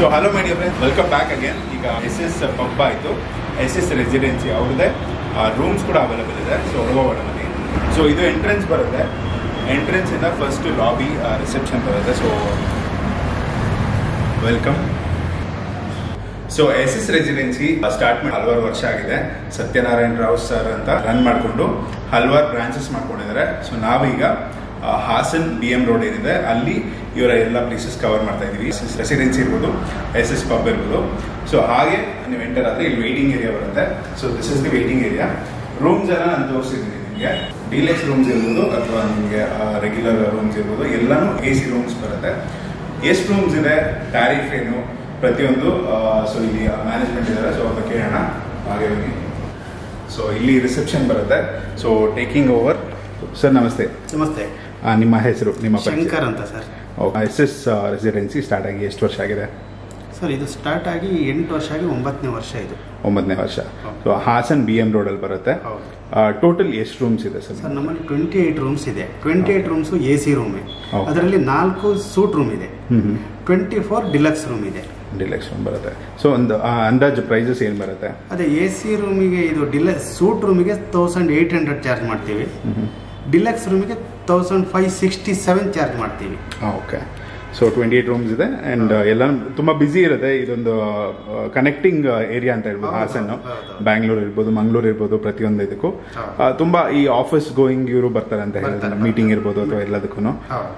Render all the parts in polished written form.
So hello my dear friends, welcome back again. ಈಗ SS pub ಆಯಿತು, SS residency ಅವ್ರದ್ದೇ rooms ಕೂಡ available ಇದೆ. ಸೊ ಹೊರಗೋಗೋಣ ಬನ್ನಿ. ಸೊ ಇದು ಎಂಟ್ರೆನ್ಸ್ ಬರುತ್ತೆ, ಎಂಟ್ರೆನ್ಸ್ ಇಂದ ಫಸ್ಟ್ ಲಾಬಿ ರಿಸೆಪ್ಷನ್ ಬರುತ್ತೆ. So welcome. So SS residency start ಮಾಡಿ ಹಲವಾರು ವರ್ಷ ಆಗಿದೆ. ಸತ್ಯನಾರಾಯಣ ರಾವ್ ಸರ್ ಅಂತ ರನ್ ಮಾಡಿಕೊಂಡು ಹಲವಾರು ಬ್ರಾಂಚಸ್ ಮಾಡ್ಕೊಂಡಿದ್ದಾರೆ. ಸೊ ನಾವೀಗ ಹಾಸನ್ BM ರೋಡ್ ಏನಿದೆ ಅಲ್ಲಿ ಇವರ ಎಲ್ಲ ಪ್ಲೇಸಸ್ ಕವರ್ ಮಾಡ್ತಾ ಇದೀವಿ. ರೆಸಿಡೆನ್ಸಿ ಇರ್ಬೋದು, SS ಪಬ್ ಇರ್ಬೋದು. ಸೊ ಹಾಗೆ ನೀವು ಎಂಟರ್ ಆದರೆ ಇಲ್ಲಿ ವೇಟಿಂಗ್ ಏರಿಯಾ ಬರುತ್ತೆ. So this is the waiting area. Rooms ಎಲ್ಲ ನಾನು ತೋರಿಸಿದ್ದೀನಿ ನಿಮಗೆ. ಡಿಲೆಕ್ಸ್ ರೂಮ್ಸ್ ಇರ್ಬೋದು ಅಥವಾ ನಿಮಗೆ ರೆಗ್ಯುಲರ್ ರೂಮ್ಸ್ ಇರ್ಬೋದು, ಎಲ್ಲಾನು AC ರೂಮ್ಸ್ ಬರುತ್ತೆ. ಎಷ್ಟು ರೂಮ್ಸ್ ಇದೆ, ಟ್ಯಾರಿಫ್ ಏನು, ಪ್ರತಿಯೊಂದು ಸೊ ಇಲ್ಲಿ ಮ್ಯಾನೇಜ್ಮೆಂಟ್ ಇದ್ದಾರೆ. ಸೊ ಅವ್ರ ಕೇಳೋಣ. ಹಾಗೆ ಬನ್ನಿ. ಸೊ ಇಲ್ಲಿ ರಿಸೆಪ್ಷನ್ ಬರುತ್ತೆ. ಸೊ ಟೇಕಿಂಗ್ ಓವರ್ ಸರ್, ನಮಸ್ತೆ. ನಮಸ್ತೆ. ನಿಮ್ಮ ಹೆಸರು? ನಿಮ್ಮ ಶಂಕರ್ ಅಂತ ಸರ್. SS ರೆಸಿಡೆನ್ಸಿ ಸ್ಟಾರ್ಟ್ ಆಗಿ ಎಷ್ಟು ವರ್ಷ ಆಗಿದೆ ಸರ್? ಇದು ಸ್ಟಾರ್ಟ್ ಆಗಿ 8 ವರ್ಷ ಆಗಿ 9ನೇ ವರ್ಷ ಇದು. 9ನೇ ವರ್ಷ. ಸೊ ಹಾಸನ್ BM ರೋಡಲ್ಲಿ ಬರುತ್ತೆ. ಟೋಟಲ್ ಎಷ್ಟು ರೂಮ್ಸ್ ಇದೆ ಸರ್? ಸರ್ ನಮ್ಮಲ್ಲಿ 28 ರೂಮ್ಸ್ ಇದೆ. 28 ರೂಮ್ಸು AC ರೂಮೇ. ಅದರಲ್ಲಿ 4 ಸೂಟ್ ರೂಮ್ ಇದೆ, 24 ಡಿಲಕ್ಸ್ ರೂಮ್ ಇದೆ. ಡಿಲಕ್ಸ್ ರೂಮ್ ಬರುತ್ತೆ. ಸೊ ಒಂದು ಅಂದಾಜು ಪ್ರೈಸಸ್ ಏನು ಬರುತ್ತೆ? ಅದೇ AC ರೂಮಿಗೆ ಇದು ಸೂಟ್ ರೂಮಿಗೆ 1800 ಚಾರ್ಜ್ ಮಾಡ್ತೀವಿ. ಡಿಲಕ್ಸ್ ರೂಮಿಗೆ 1567 ಚಾರ್ಜ್ ಮಾಡ್ತೀವಿ. ಓಕೆ. ಸೊ 28 ರೂಮ್ಸ್ ಇದೆ ಆ್ಯಂಡ್ ಎಲ್ಲ ತುಂಬ ಬ್ಯುಸಿ ಇರುತ್ತೆ. ಇದೊಂದು ಕನೆಕ್ಟಿಂಗ್ ಏರಿಯಾ ಅಂತ ಹೇಳ್ಬೋದು. ಹಾಸನ್ನು ಬ್ಯಾಂಗ್ಳೂರು ಇರ್ಬೋದು, ಮಂಗಳೂರು ಇರ್ಬೋದು, ಪ್ರತಿಯೊಂದು ಇದಕ್ಕೂ ತುಂಬ ಈ ಆಫೀಸ್ ಗೋಯಿಂಗ್ ಇವರು ಬರ್ತಾರೆ ಅಂತ ಹೇಳಿದ್ರೆ, ಮೀಟಿಂಗ್ ಇರ್ಬೋದು ಅಥವಾ ಎಲ್ಲದಕ್ಕೂ.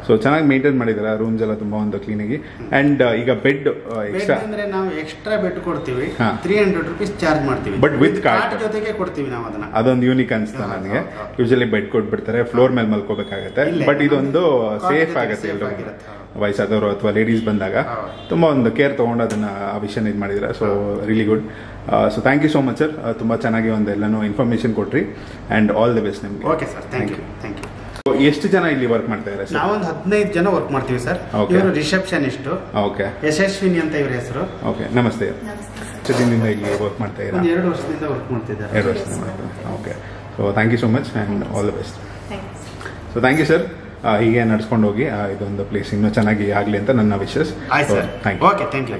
ಸೊ ಚೆನ್ನಾಗಿ ಮೇಂಟೈನ್ ಮಾಡಿದ್ದಾರೆ ರೂಮ್ಸ್ ಎಲ್ಲ ತುಂಬ ಒಂದು ಕ್ಲೀನಾಗಿ. ಆ್ಯಂಡ್ ಈಗ ಬೆಡ್ ಎಕ್ಸ್ಟ್ರಾ ಅಂದ್ರೆ ನಾವು ಎಕ್ಸ್ಟ್ರಾ ಬೆಡ್ ಕೊಡ್ತೀವಿ, 300 ರೂಪೀಸ್ ಚಾರ್ಜ್ ಮಾಡ್ತೀವಿ. ಬಟ್ ವಿತ್ ಕಾರ್ಡ್ ಜೊತೆಗೆ ಕೊಡ್ತೀವಿ ನಾವು ಅದನ್ನ. ಅದೊಂದು ಯೂನಿಕ್ ಅನಿಸ್ತಾ ನನಗೆ. ಯೂಶಲಿ ಬೆಡ್ ಕೊಟ್ಬಿಡ್ತಾರೆ, ಫ್ಲೋರ್ ಮೇಲೆ ಮಲ್ಕೋಬೇಕಾಗತ್ತೆ. ಬಟ್ ಇದೊಂದು ಸೇಫ್ ಆಗುತ್ತೆ ಎಲ್ಲರಿಗೂ, ವಯಸ್ಸಾದವರು ಅಥವಾ ಲೇಡೀಸ್ ಬಂದಾಗ ತುಂಬ ಒಂದು ಕೇರ್ ತೊಗೊಂಡು ಅದನ್ನು ಆ ವಿಷಯನ ಇದು ಮಾಡಿದ್ರೆ. So really good. So thank you so much sir. ತುಂಬ ಚೆನ್ನಾಗಿ ಒಂದು ಎಲ್ಲನೂ ಇನ್ಫಾರ್ಮೇಶನ್ ಕೊಟ್ರಿ ಆ್ಯಂಡ್ ಆಲ್ ದಿ ಬೆಸ್ಟ್ ನಿಮಗೆ. Okay sir, thank you. ಎಷ್ಟು ಜನ ಇಲ್ಲಿ ವರ್ಕ್ ಮಾಡ್ತಾ ಇದ್ದಾರೆ ಸರ್? ನಾವೊಂದು 15 ಜನ ವರ್ಕ್ ಮಾಡ್ತೀವಿ ಸರ್. ಇವರು ರಿಸೆಪ್ಷನಿಸ್ಟ್. ಓಕೆ. ಯಶಸ್ವಿನಿ ಅಂತ ಇವ್ರ ಹೆಸರು. ಓಕೆ, ನಮಸ್ತೆ. ಎಷ್ಟು ದಿನದಿಂದ ಇಲ್ಲಿ ವರ್ಕ್ ಮಾಡ್ತಾ ಇದ್ದಾರೆ? 2 ವರ್ಷದಿಂದ ವರ್ಕ್ ಮಾಡ್ತಿದ್ದಾರೆ. 2 ವರ್ಷದಿಂದ ಮಾಡ್ತಾರೆ. Okay. So thank you so much and all the best. So thank you sir. ಹೀಗೆ ನಡ್ಸ್ಕೊಂಡು ಹೋಗಿ ಇದೊಂದು ಪ್ಲೇಸ್ ಇನ್ನೂ ಚೆನ್ನಾಗಿ ಆಗಲಿ ಅಂತ ನನ್ನ ವಿಶಸ್. ಆಯ್ತು sir. Thank you. Okay, thank you.